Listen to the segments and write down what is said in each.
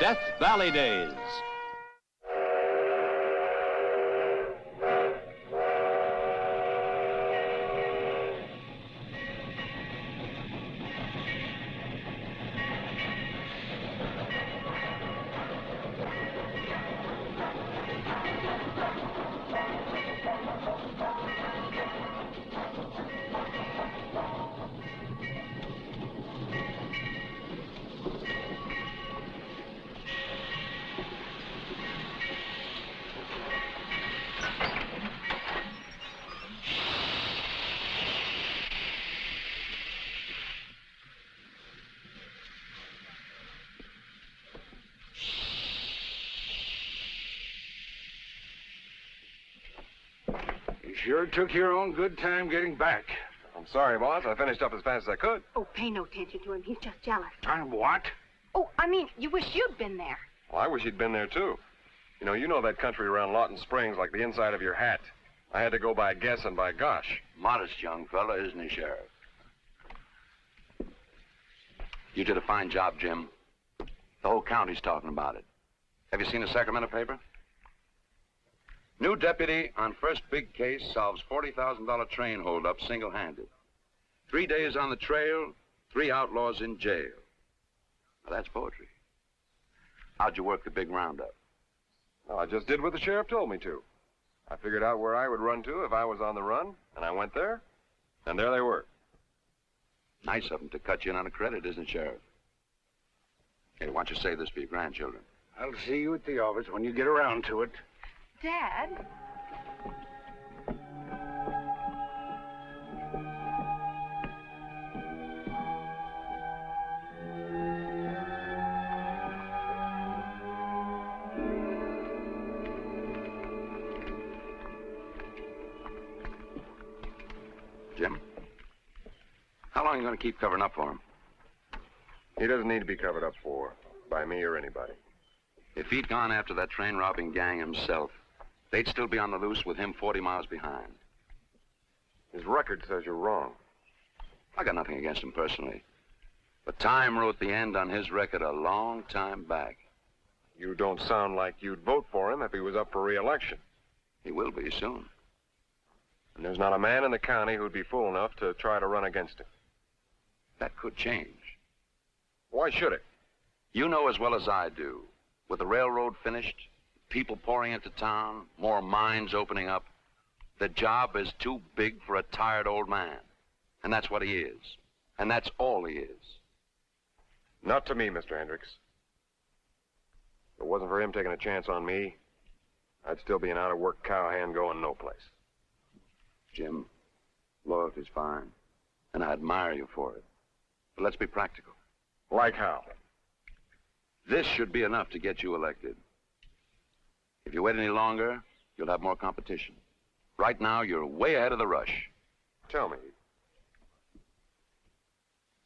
Death Valley Days. Sure took your own good time getting back. I'm sorry, boss. I finished up as fast as I could. Oh, pay no attention to him. He's just jealous. I'm what? Oh, I mean, you wish you'd been there. Well, I wish he'd been there, too. You know that country around Lawton Springs like the inside of your hat. I had to go by guess and by gosh. Modest young fella, isn't he, Sheriff? You did a fine job, Jim. The whole county's talking about it. Have you seen the Sacramento paper? New deputy on first big case solves $40,000 train holdup single-handed. 3 days on the trail, 3 outlaws in jail. Now, that's poetry. How'd you work the big roundup? Well, I just did what the sheriff told me to. I figured out where I would run to if I was on the run, and I went there, and there they were. Nice of them to cut you in on a credit, isn't it, Sheriff? Hey, why don't you save this for your grandchildren? I'll see you at the office when you get around to it. Dad? Jim? How long are you going to keep covering up for him? He doesn't need to be covered up for by me or anybody. If he'd gone after that train-robbing gang himself, they'd still be on the loose with him 40 miles behind. His record says you're wrong. I got nothing against him personally. But time wrote the end on his record a long time back. You don't sound like you'd vote for him if he was up for re-election. He will be soon. And there's not a man in the county who'd be fool enough to try to run against him. That could change. Why should it? You know as well as I do. With the railroad finished, people pouring into town, more mines opening up, the job is too big for a tired old man. And that's what he is. And that's all he is. Not to me, Mr. Hendricks. If it wasn't for him taking a chance on me, I'd still be an out-of-work cowhand going no place. Jim, loyalty's fine, and I admire you for it. But let's be practical. Like how? This should be enough to get you elected. If you wait any longer, you'll have more competition. Right now, you're way ahead of the rush. Tell me,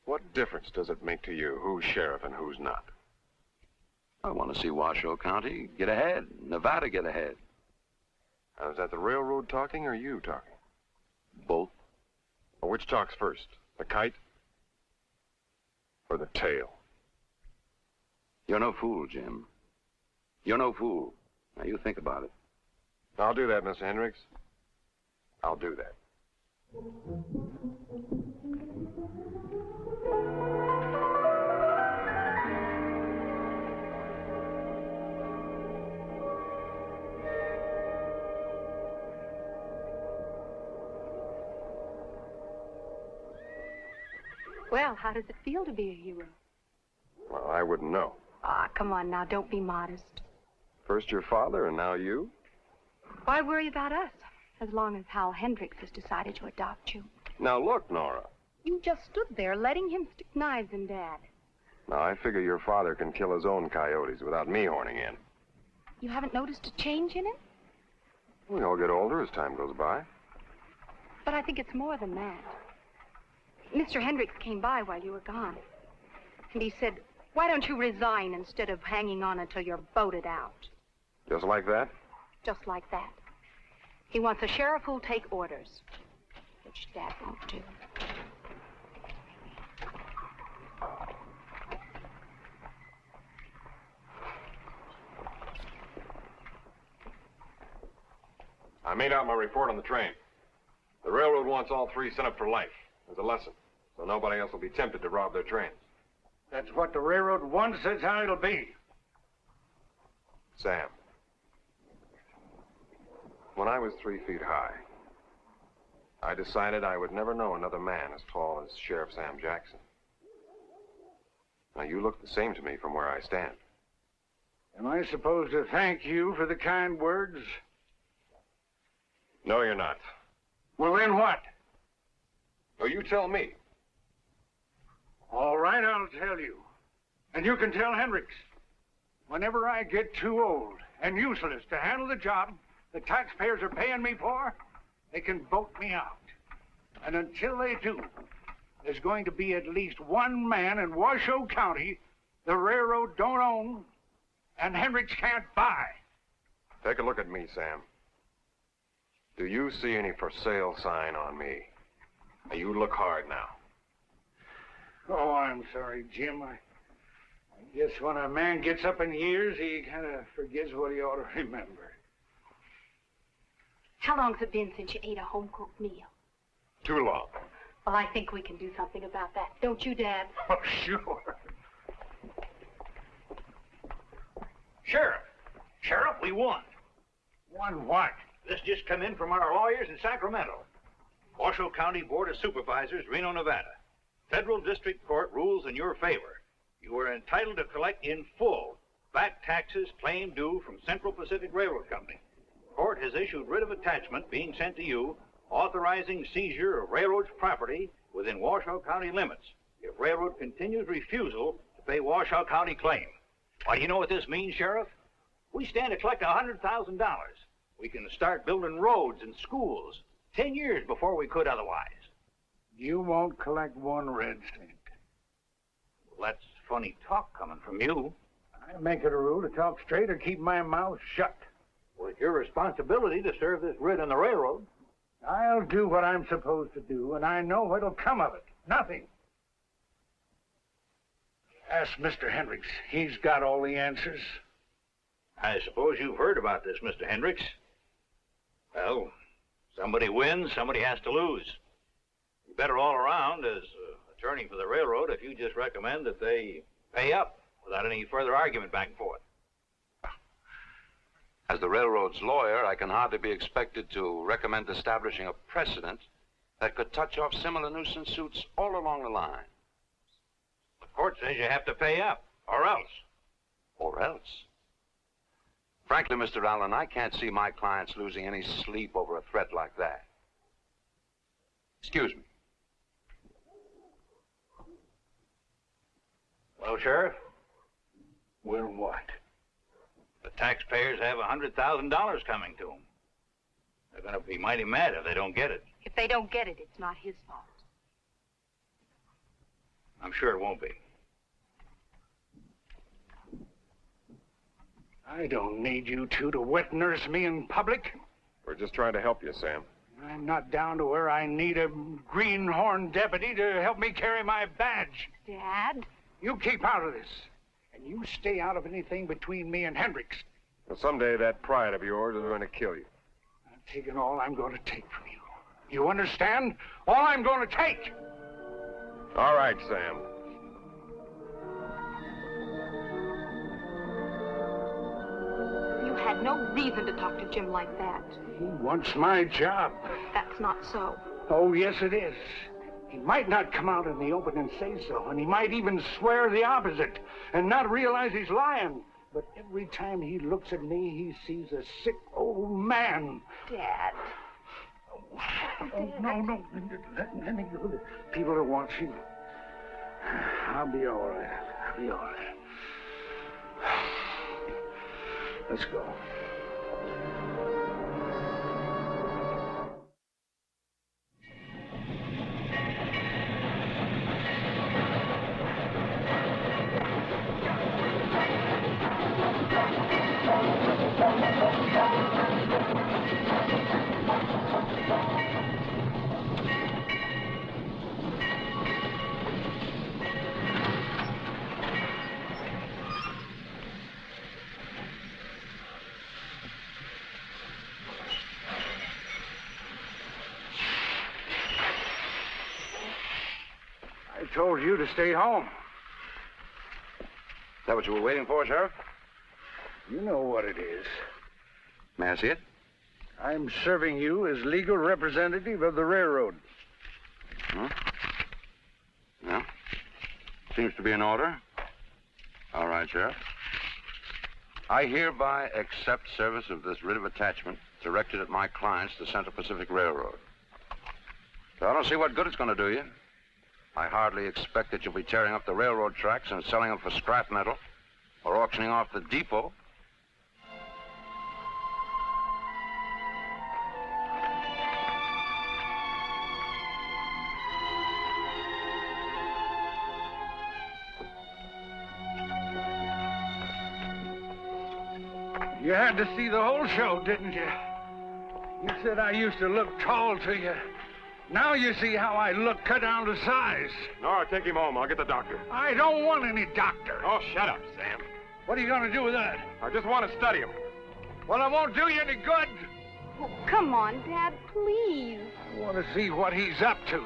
what difference does it make to you who's sheriff and who's not? I want to see Washoe County get ahead, Nevada get ahead. Now, is that the railroad talking or you talking? Both. Well, which talks first, the kite or the tail? You're no fool, Jim. You're no fool. Now, you think about it. I'll do that, Mr. Hendricks. I'll do that. Well, how does it feel to be a hero? Well, I wouldn't know. Ah, come on now, don't be modest. First your father and now you? Why worry about us, as long as Hal Hendricks has decided to adopt you? Now look, Nora. You just stood there letting him stick knives in Dad. Now, I figure your father can kill his own coyotes without me horning in. You haven't noticed a change in him? We all get older as time goes by. But I think it's more than that. Mr. Hendricks came by while you were gone. And he said, why don't you resign instead of hanging on until you're voted out? Just like that? Just like that. He wants a sheriff who'll take orders, which Dad won't do. I made out my report on the train. The railroad wants all three sent up for life as a lesson, so nobody else will be tempted to rob their trains. That's what the railroad wants. That's how it'll be. Sam, when I was 3 feet high, I decided I would never know another man as tall as Sheriff Sam Jackson. Now, you look the same to me from where I stand. Am I supposed to thank you for the kind words? No, you're not. Well, then what? Oh, you tell me. All right, I'll tell you. And you can tell Hendricks. Whenever I get too old and useless to handle the job the taxpayers are paying me for, they can vote me out. And until they do, there's going to be at least one man in Washoe County the railroad don't own and Hendricks can't buy. Take a look at me, Sam. Do you see any for sale sign on me? Now, you look hard now. Oh, I'm sorry, Jim. I guess when a man gets up in years, he kind of forgets what he ought to remember. How long's it been since you ate a home-cooked meal? Too long. Well, I think we can do something about that. Don't you, Dad? Oh, sure. Sheriff, we won. Won what? This just come in from our lawyers in Sacramento. Washoe County Board of Supervisors, Reno, Nevada. Federal District Court rules in your favor. You are entitled to collect in full back taxes claimed due from Central Pacific Railroad Company. Court has issued writ of attachment being sent to you, authorizing seizure of railroad's property within Washoe County limits if railroad continues refusal to pay Washoe County claim. Why, you know what this means, Sheriff? We stand to collect $100,000. We can start building roads and schools 10 years before we could otherwise. You won't collect one red cent. Well, that's funny talk coming from you. I make it a rule to talk straight or keep my mouth shut. Well, it's your responsibility to serve this writ on the railroad. I'll do what I'm supposed to do, and I know what'll come of it. Nothing. Ask Mr. Hendricks. He's got all the answers. I suppose you've heard about this, Mr. Hendricks. Well, somebody wins, somebody has to lose. You're better all around as attorney for the railroad if you just recommend that they pay up without any further argument back and forth. As the railroad's lawyer, I can hardly be expected to recommend establishing a precedent that could touch off similar nuisance suits all along the line. The court says you have to pay up, or else. Or else? Frankly, Mr. Allen, I can't see my clients losing any sleep over a threat like that. Excuse me. Well, Sheriff? Well, what? The taxpayers have $100,000 coming to them. They're going to be mighty mad if they don't get it. If they don't get it, it's not his fault. I'm sure it won't be. I don't need you two to wet nurse me in public. We're just trying to help you, Sam. I'm not down to where I need a greenhorn deputy to help me carry my badge. Dad? You keep out of this. And you stay out of anything between me and Hendricks. Well, someday that pride of yours is going to kill you. I'm taking all I'm going to take from you. You understand? All I'm going to take. All right, Sam. You had no reason to talk to Jim like that. He wants my job. That's not so. Oh, yes, it is. He might not come out in the open and say so, and he might even swear the opposite and not realize he's lying. But every time he looks at me, he sees a sick old man. Dad. Oh, no. Let me go. People are watching. I'll be all right. I'll be all right. Let's go. told you to stay home. Is that what you were waiting for, Sheriff? You know what it is. May I see it? I'm serving you as legal representative of the railroad. Hmm? Yeah. Seems to be in order. All right, Sheriff. I hereby accept service of this writ of attachment directed at my clients, the Central Pacific Railroad. So I don't see what good it's going to do you. I hardly expect that you'll be tearing up the railroad tracks and selling them for scrap metal or auctioning off the depot. You had to see the whole show, didn't you? You said I used to look tall to you. Now you see how I look cut down to size. Nora, take him home. I'll get the doctor. I don't want any doctor. Oh, shut up, Sam. What are you going to do with that? I just want to study him. Well, it won't do you any good. Oh, come on, Dad, please. I want to see what he's up to.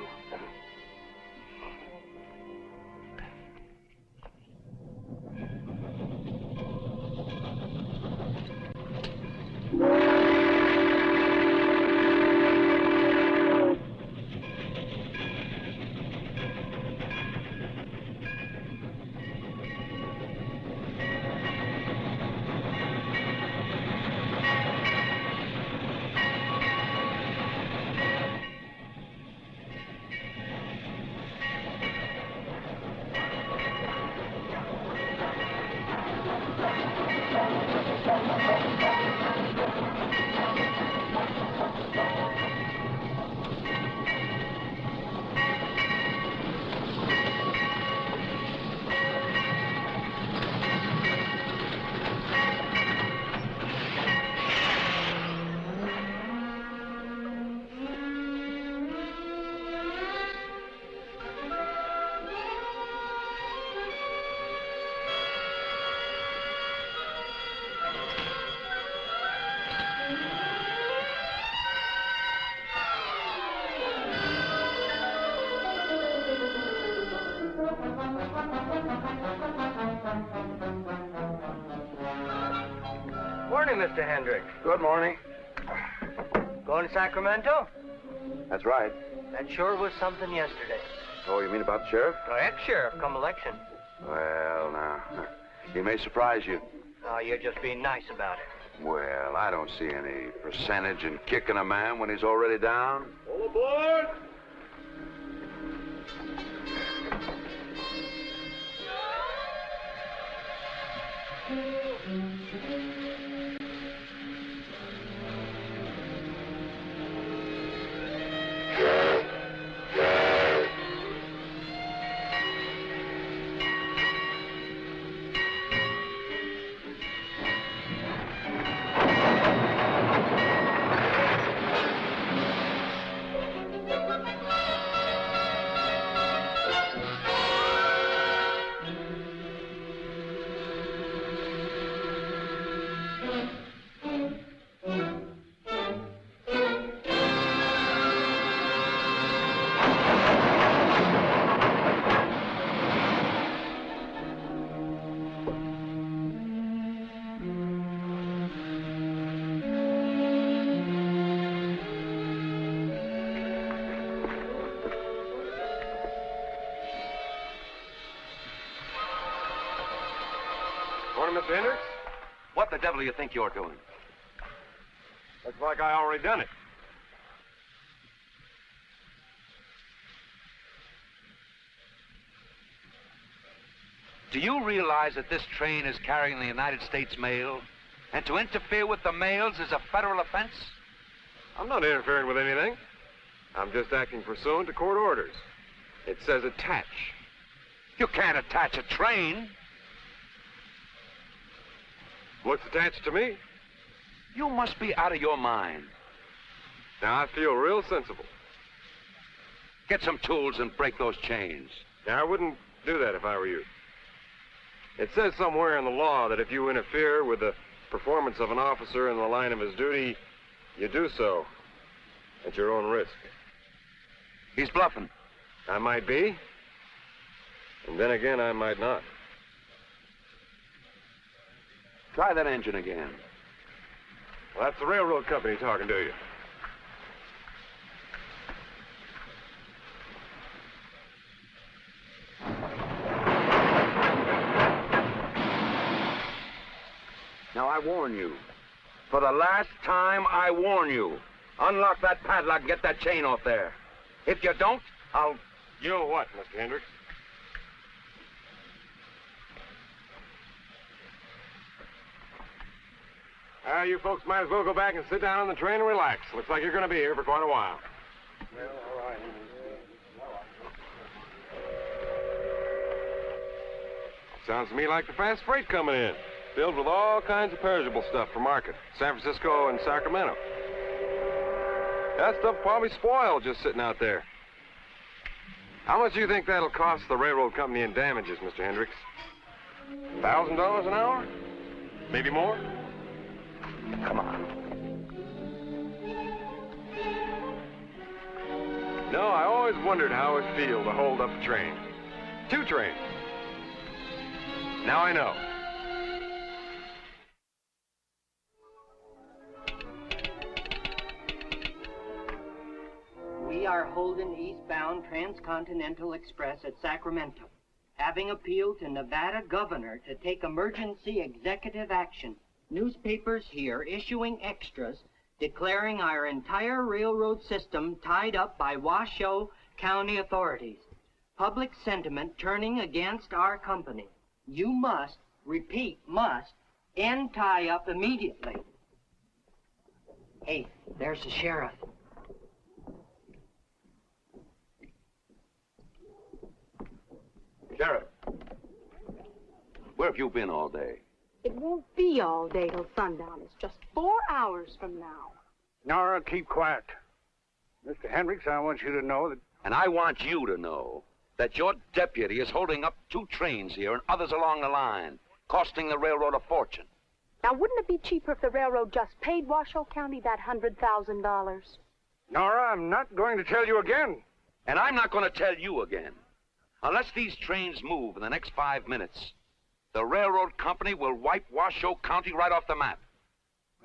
Morning, Mr. Hendricks. Good morning. Going to Sacramento? That's right. That sure was something yesterday. Oh, you mean about the sheriff? The ex-sheriff come election. Well, now, he may surprise you. Oh, you're just being nice about it. Well, I don't see any percentage in kicking a man when he's already down. All aboard! Morning, Mr. Hendricks. What the devil do you think you're doing? Looks like I already done it. Do you realize that this train is carrying the United States mail? And to interfere with the mails is a federal offense? I'm not interfering with anything. I'm just acting pursuant to court orders. It says attach. You can't attach a train. Looks attached to me. You must be out of your mind. Now, I feel real sensible. Get some tools and break those chains. Now, I wouldn't do that if I were you. It says somewhere in the law that if you interfere with the performance of an officer in the line of his duty, you do so at your own risk. He's bluffing. I might be, And then again, I might not. Try that engine again. Well, that's the railroad company talking to you. Now, I warn you. For the last time, I warn you. Unlock that padlock and get that chain off there. If you don't, I'll... You know what, Mr. Hendricks? You folks might as well go back and sit down on the train and relax. Looks like you're going to be here for quite a while. Well, all right. Sounds to me like the fast freight coming in, filled with all kinds of perishable stuff for market. San Francisco and Sacramento. That stuff probably spoiled just sitting out there. How much do you think that'll cost the railroad company in damages, Mr. Hendricks? $1,000 an hour? Maybe more? Come on. No, I always wondered how it'd feel to hold up a train. 2 trains. Now I know. We are holding eastbound Transcontinental Express at Sacramento, having appealed to Nevada governor to take emergency executive action. Newspapers here issuing extras declaring our entire railroad system tied up by Washoe County authorities. Public sentiment turning against our company. You must, repeat, must, end tie-up immediately. Hey, there's the sheriff. Sheriff, where have you been all day? It won't be all day till sundown. It's just 4 hours from now. Nora, keep quiet. Mr. Hendricks, I want you to know that... And I want you to know that your deputy is holding up 2 trains here and others along the line, costing the railroad a fortune. Now, wouldn't it be cheaper if the railroad just paid Washoe County that $100,000? Nora, I'm not going to tell you again. And I'm not going to tell you again. Unless these trains move in the next 5 minutes, the railroad company will wipe Washoe County right off the map.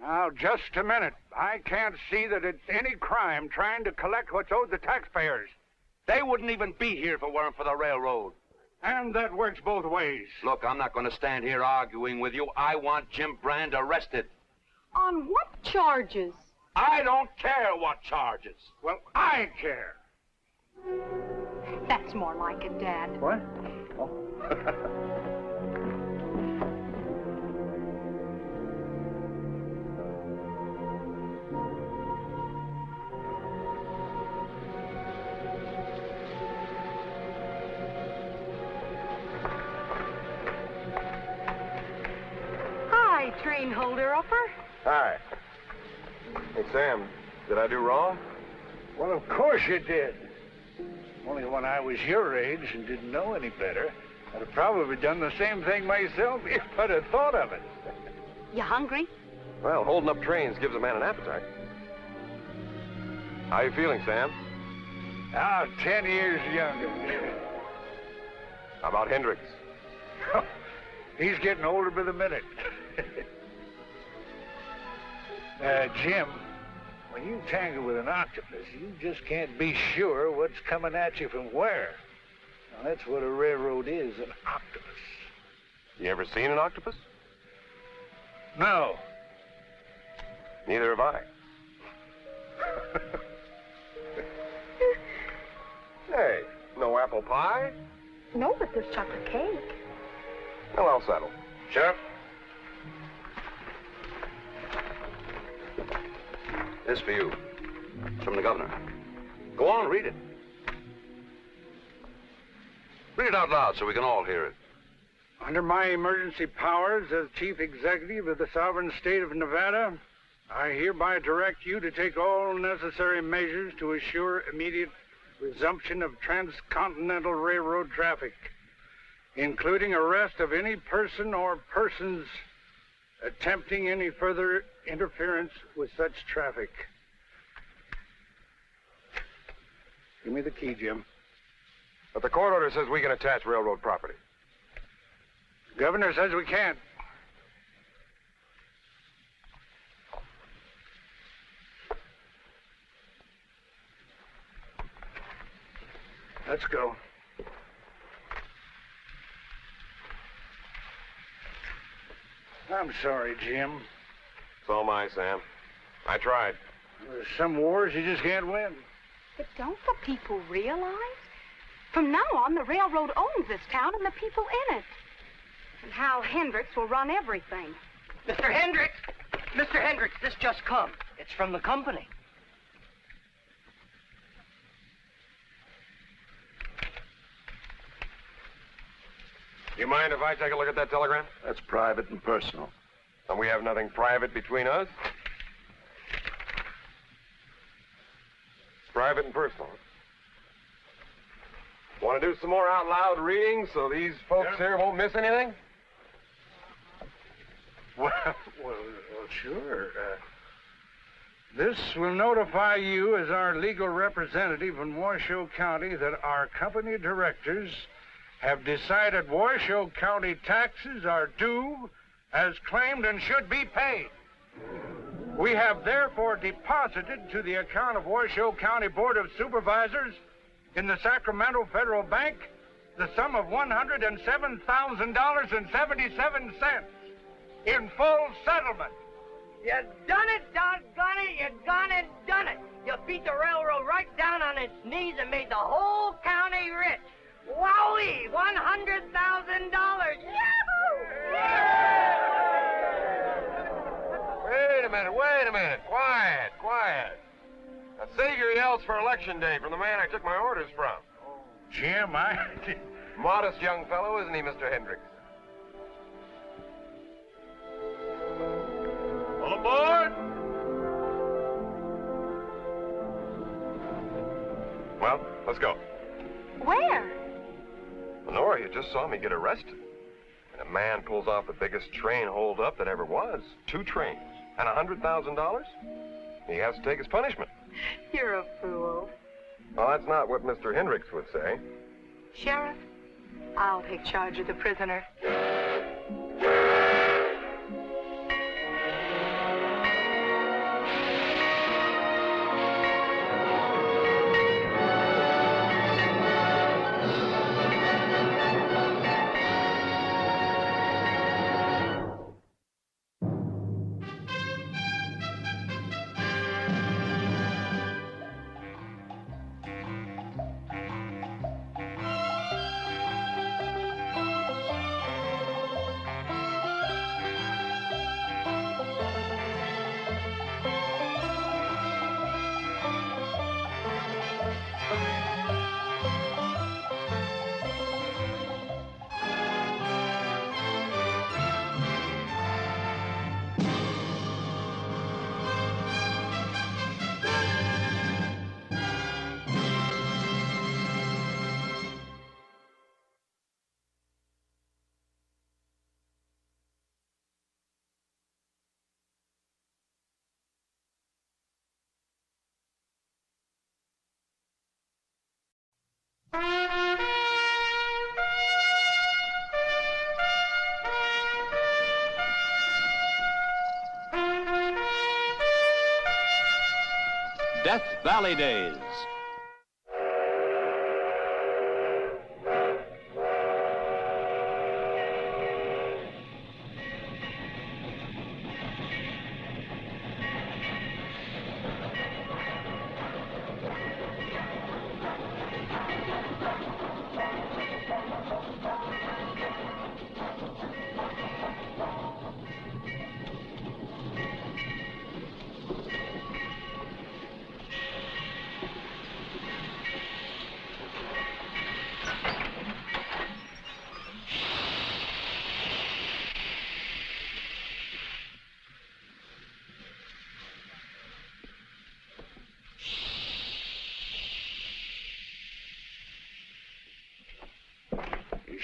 Now, just a minute. I can't see that it's any crime trying to collect what's owed the taxpayers. They wouldn't even be here if it weren't for the railroad. And that works both ways. Look, I'm not going to stand here arguing with you. I want Jim Brand arrested. On what charges? I don't care what charges. Well, I care. That's more like it, Dad. What? Oh. Hi, train holder-upper. Hi. Hey, Sam, did I do wrong? Well, of course you did. Only when I was your age and didn't know any better, I'd have probably done the same thing myself if I'd have thought of it. You hungry? Well, holding up trains gives a man an appetite. How you feeling, Sam? Ah, 10 years younger. How about Hendricks? He's getting older by the minute. Jim, when you tangle with an octopus, you just can't be sure what's coming at you from where. Now, that's what a railroad is, an octopus. You ever seen an octopus? No. Neither have I. Hey, no apple pie? No, but there's chocolate cake. Well, I'll settle. Sheriff? This for you. It's from the governor. Go on, read it. Read it out loud so we can all hear it. Under my emergency powers as Chief Executive of the Sovereign State of Nevada, I hereby direct you to take all necessary measures to assure immediate resumption of transcontinental railroad traffic, including arrest of any person or persons attempting any further interference with such traffic. Give me the key, Jim. But the court order says we can attach railroad property. Governor says we can't. Let's go. I'm sorry, Jim. So am I, Sam. I tried. There's some wars you just can't win. But don't the people realize? From now on, the railroad owns this town and the people in it. And Hal Hendricks will run everything. Mr. Hendricks! Mr. Hendricks, this just come. It's from the company. Do you mind if I take a look at that telegram? That's private and personal. And we have nothing private between us? Private and personal. Want to do some more out loud reading so these folks here won't miss anything? Well, sure. This will notify you as our legal representative in Washoe County that our company directors have decided Washoe County taxes are due as claimed and should be paid. We have therefore deposited to the account of Washoe County Board of Supervisors in the Sacramento Federal Bank the sum of $107,000.77 in full settlement. You done it, doggone it. You gone and done it. You beat the railroad right down on its knees and made the whole county rich. Wowee! $100,000. Yahoo! Wait a minute. Quiet. A Sager yells for election day from the man I took my orders from. Jim, Modest young fellow, isn't he, Mr. Hendricks? All aboard! Well, let's go. Where? Lenora, you just saw me get arrested. And a man pulls off the biggest train holdup that ever was. 2 trains. And $100,000? He has to take his punishment. You're a fool. Well, that's not what Mr. Hendricks would say. Sheriff, I'll take charge of the prisoner. Death Valley Days.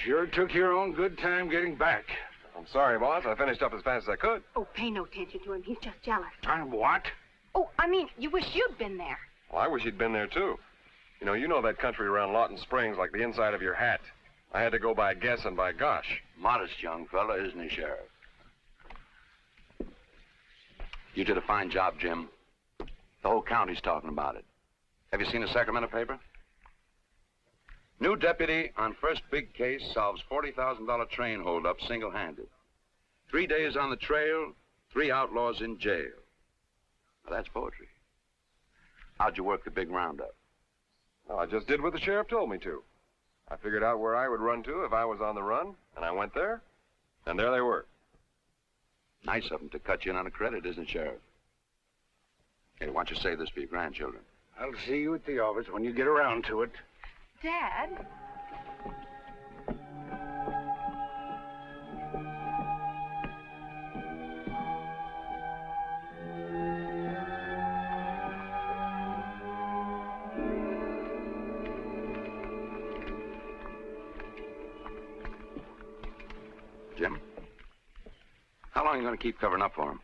Sure took your own good time getting back. I'm sorry, boss. I finished up as fast as I could. Oh, pay no attention to him. He's just jealous. I'm what? Oh, I mean, you wish you'd been there. Well, I wish he'd been there, too. You know that country around Lawton Springs like the inside of your hat. I had to go by guess and by gosh. Modest young fella, isn't he, Sheriff? You did a fine job, Jim. The whole county's talking about it. Have you seen the Sacramento paper? New deputy on first big case solves $40,000 train holdup single-handed. 3 days on the trail, 3 outlaws in jail. Now, that's poetry. How'd you work the big roundup? Well, I just did what the sheriff told me to. I figured out where I would run to if I was on the run, and I went there, and there they were. Nice of them to cut you in on a credit, isn't it, Sheriff? Hey, why don't you save this for your grandchildren? I'll see you at the office when you get around to it. Dad? Jim? How long are you going to keep covering up for him?